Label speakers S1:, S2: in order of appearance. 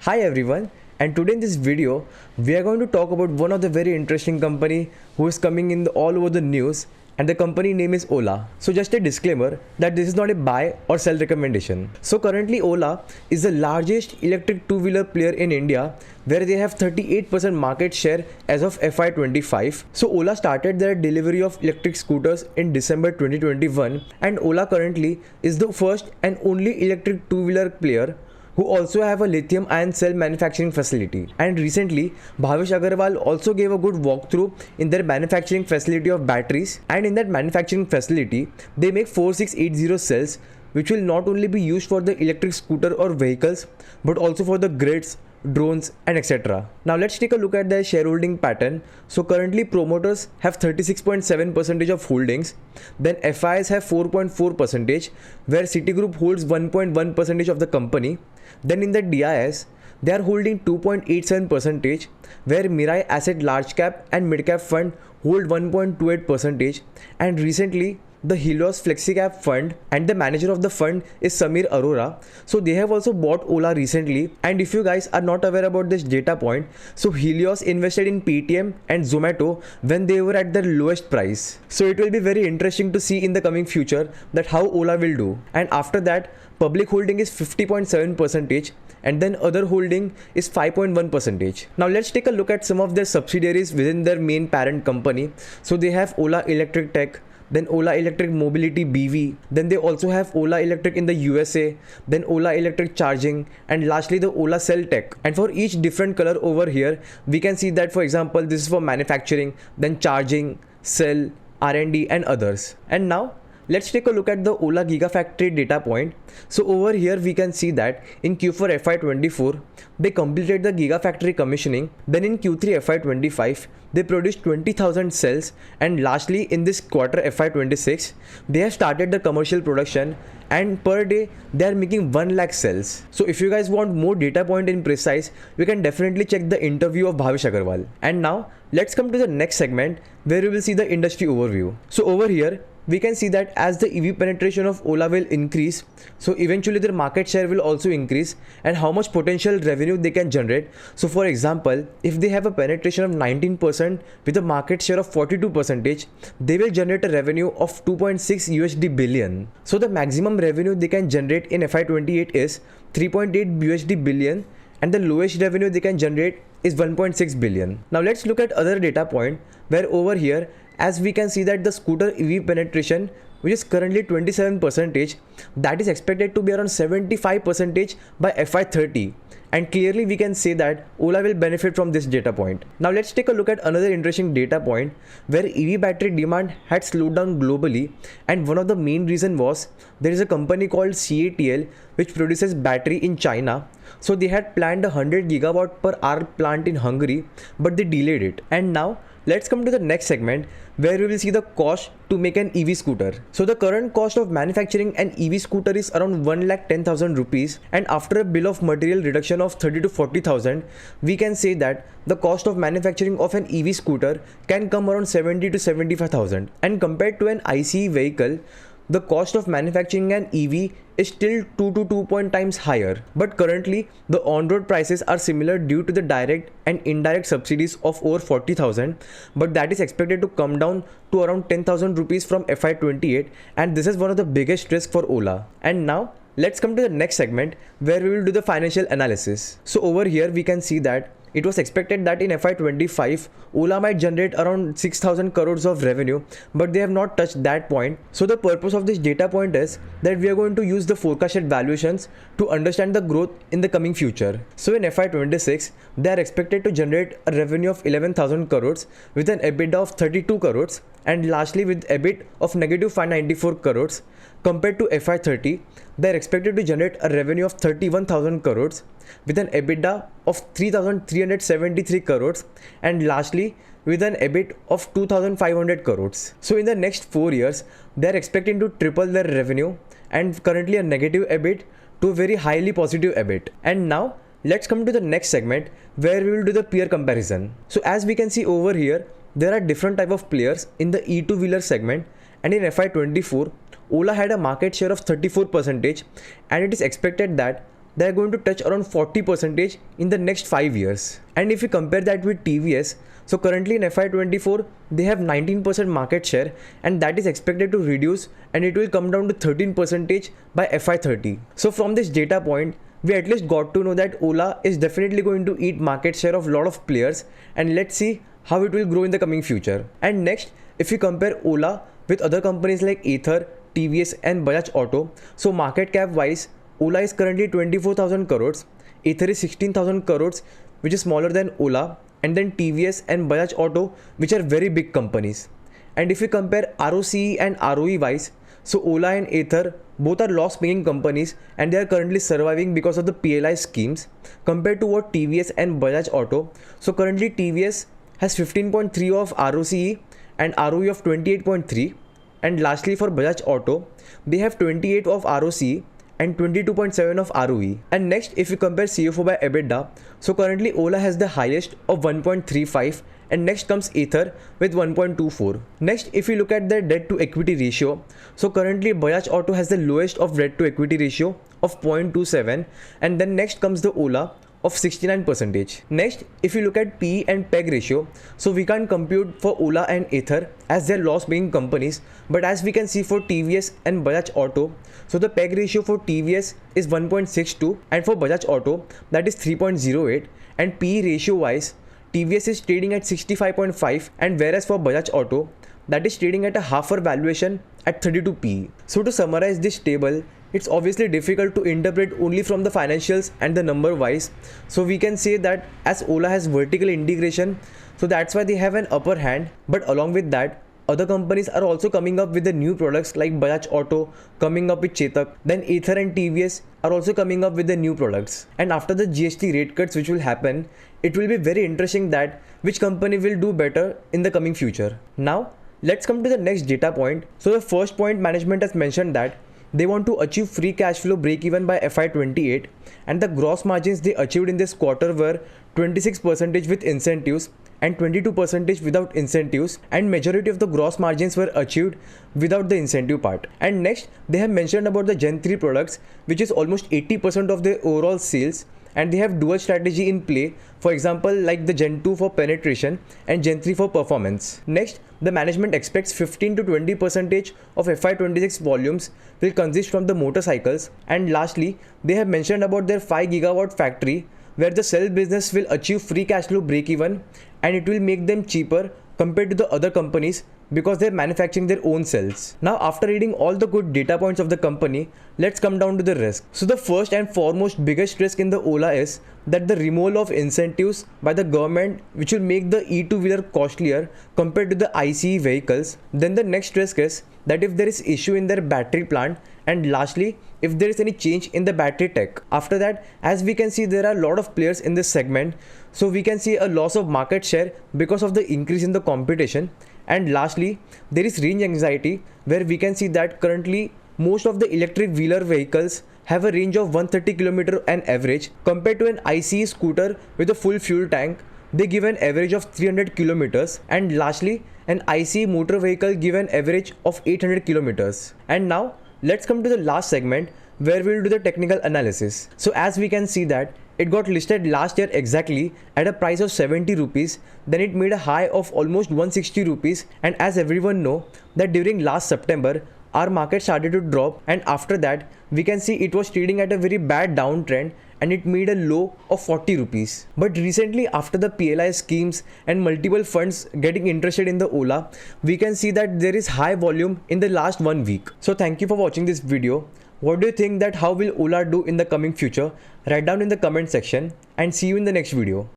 S1: Hi everyone, and today in this video we are going to talk about one of the very interesting company who is coming in all over the news, and the company name is Ola. So just a disclaimer that this is not a buy or sell recommendation. So currently Ola is the largest electric two-wheeler player in India, where they have 38% market share as of FY25. So Ola started their delivery of electric scooters in December 2021, and Ola currently is the first and only electric two-wheeler player who also have a lithium ion cell manufacturing facility. And recently, Bhavish Agarwal also gave a good walkthrough in their manufacturing facility of batteries, and in that manufacturing facility, they make 4680 cells, which will not only be used for the electric scooter or vehicles, but also for the grids, drones and etc. Now let's take a look at their shareholding pattern. So currently promoters have 36.7% of holdings, then FIs have 4.4%, where Citigroup holds 1.1% of the company. Then in the DIS, they are holding 2.87%, where Mirai Asset Large Cap and Mid Cap Fund hold 1.28%, and recently the Helios FlexiCap Fund and the manager of the fund is Samir Arora. So they have also bought Ola recently. And if you guys are not aware about this data point, so Helios invested in Paytm and Zomato when they were at their lowest price. So it will be very interesting to see in the coming future that how Ola will do. And after that, public holding is 50.7%, and then other holding is 5.1%. Now let's take a look at some of their subsidiaries within their main parent company. So they have Ola Electric Tech, then Ola Electric Mobility BV, then they also have Ola Electric in the USA, then Ola Electric Charging, and lastly the Ola Cell Tech. And for each different color over here, we can see that, for example, this is for manufacturing, then charging, cell, R&D and others. And now let's take a look at the Ola Gigafactory data point. So over here we can see that in Q4 FY24 they completed the Gigafactory commissioning. Then in Q3 FY25 they produced 20,000 cells, and lastly in this quarter FY26 they have started the commercial production, and per day they are making 1 lakh cells. So if you guys want more data point in precise, you can definitely check the interview of Bhavish Agarwal. And now let's come to the next segment where we will see the industry overview. So over here we can see that as the EV penetration of Ola will increase, so eventually their market share will also increase, and how much potential revenue they can generate. So for example, if they have a penetration of 19% with a market share of 42%, they will generate a revenue of $2.6 billion. So the maximum revenue they can generate in FY28 is $3.8 billion, and the lowest revenue they can generate is $1.6 billion. Now let's look at other data point, where over here as we can see that the scooter EV penetration, which is currently 27%, that is expected to be around 75% by FY30. And clearly we can say that Ola will benefit from this data point. Now let's take a look at another interesting data point, where EV battery demand had slowed down globally, and one of the main reason was there is a company called CATL which produces battery in China. So they had planned a 100 gigawatt per hour plant in Hungary, but they delayed it. And now let's come to the next segment, where we will see the cost to make an EV scooter. So the current cost of manufacturing an EV scooter is around 1,10,000 rupees, and after a bill of material reduction of 30 to 40,000, we can say that the cost of manufacturing of an EV scooter can come around 70 to 75,000. And compared to an ICE vehicle, the cost of manufacturing an EV is still 2 to 2 times higher. But currently, the on-road prices are similar due to the direct and indirect subsidies of over 40,000, but that is expected to come down to around 10,000 rupees from FY28, and this is one of the biggest risks for Ola. And now let's come to the next segment, where we will do the financial analysis. So over here we can see that it was expected that in FY25, Ola might generate around 6,000 crores of revenue, but they have not touched that point. So the purpose of this data point is that we are going to use the forecasted valuations to understand the growth in the coming future. So in FY26, they are expected to generate a revenue of 11,000 crores with an EBITDA of 32 crores, and lastly with EBIT of negative 594 crores. Compared to FY30, they are expected to generate a revenue of 31,000 crores with an EBITDA of 3,373 crores, and lastly with an EBIT of 2,500 crores. So in the next 4 years, they are expecting to triple their revenue and currently a negative EBIT to a very highly positive EBIT. And now let's come to the next segment, where we will do the peer comparison. So as we can see over here, there are different type of players in the E2 wheeler segment, and in FY24, Ola had a market share of 34%, and it is expected that they are going to touch around 40% in the next 5 years. And if you compare that with TVS, so currently in FY24 they have 19% market share, and that is expected to reduce and it will come down to 13% by FY30. So from this data point, we at least got to know that Ola is definitely going to eat market share of a lot of players, and let's see how it will grow in the coming future. And next, if you compare Ola with other companies like Ather, TVS and Bajaj Auto, so market cap wise, Ola is currently 24,000 crores, Ather is 16,000 crores, which is smaller than Ola, and then TVS and Bajaj Auto, which are very big companies. And if you compare ROCE and ROE wise, so Ola and Ather both are loss-making companies and they are currently surviving because of the PLI schemes, compared to what TVS and Bajaj Auto. So currently TVS has 15.3 of ROCE and ROE of 28.3, and lastly for Bajaj Auto, they have 28 of ROCE and 22.7 of ROE. And next, if you compare CFO by EBITDA, so currently Ola has the highest of 1.35, and next comes Ather with 1.24. Next, if you look at the debt to equity ratio, so currently Bajaj Auto has the lowest of debt to equity ratio of 0.27, and then next comes the Ola of 69%. Next, if you look at PE and PEG ratio, so we can't compute for Ola and Ather as they're loss-making companies, but as we can see for TVS and Bajaj Auto, so the PEG ratio for TVS is 1.62 and for Bajaj Auto that is 3.08, and PE ratio wise, TVS is trading at 65.5, and whereas for Bajaj Auto that is trading at a half-hour valuation at 32 PE. So to summarize this table, it's obviously difficult to interpret only from the financials and the number wise. So we can say that as Ola has vertical integration, so that's why they have an upper hand. But along with that, other companies are also coming up with the new products like Bajaj Auto coming up with Chetak. Then Ather and TVS are also coming up with the new products. And after the GST rate cuts which will happen, it will be very interesting that which company will do better in the coming future. Now, let's come to the next data point. So the first point, management has mentioned that they want to achieve free cash flow break-even by FY28, and the gross margins they achieved in this quarter were 26% with incentives and 22% without incentives, and majority of the gross margins were achieved without the incentive part. And next, they have mentioned about the Gen 3 products, which is almost 80% of their overall sales, and they have dual strategy in play, for example like the Gen 2 for penetration and Gen 3 for performance. Next, the management expects 15 to 20% of FY26 volumes will consist from the motorcycles. And lastly, they have mentioned about their 5 gigawatt factory where the cell business will achieve free cash flow break even, and it will make them cheaper compared to the other companies because they're manufacturing their own cells. Now, after reading all the good data points of the company, let's come down to the risk. So the first and foremost biggest risk in the Ola is that the removal of incentives by the government, which will make the E2-wheeler costlier compared to the ICE vehicles. Then the next risk is that if there is issue in their battery plant, and lastly, if there is any change in the battery tech. After that, as we can see, there are a lot of players in this segment, so we can see a loss of market share because of the increase in the competition. And lastly, there is range anxiety, where we can see that currently most of the electric wheeler vehicles have a range of 130 km an average, compared to an ICE scooter with a full fuel tank. They give an average of 300 kilometers, and lastly, an ICE motor vehicle give an average of 800 kilometers. And now, let's come to the last segment where we will do the technical analysis. So as we can see that it got listed last year exactly at a price of 70 rupees, then it made a high of almost 160 rupees, and as everyone know that during last September our market started to drop, and after that we can see it was trading at a very bad downtrend and it made a low of 40 rupees. But recently, after the PLI schemes and multiple funds getting interested in the Ola, we can see that there is high volume in the last 1 week. So thank you for watching this video. What do you think that how will Ola do in the coming future? Write down in the comment section, and see you in the next video.